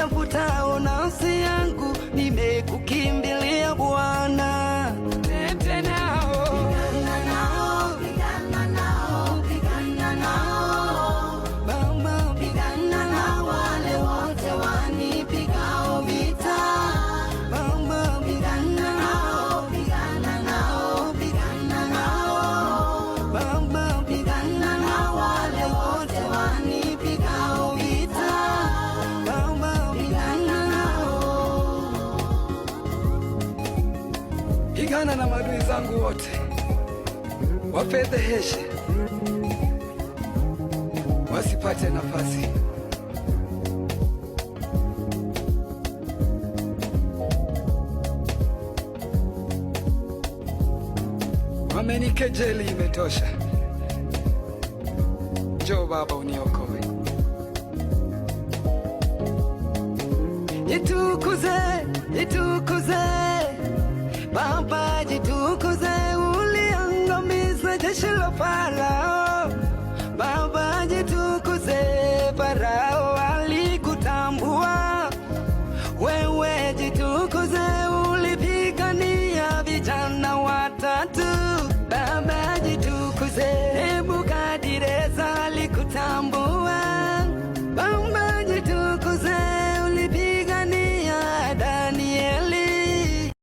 uitafutao nafsi yangu, nimekukimbilia Bwana. Tete nao, pigana nao, pigana nao, pigana nao Baba, pigana nao wale wote wanipigao vita Baba, pigana nao, pigana nao, pigana nao Baba, pigana nao wale wote wanipigao vita Baba, pigana nao. Pigana na maadui zangu wote, wafedheheshe, wasipate nafasi. Wamenikejeli, imetosha. Njoo Baba uniokoe. Jitukuze, jitukuze Baba, jitukuze, uliangamiza jeshi la Farao. Baba, jitukuze, Farao alikutambua wewe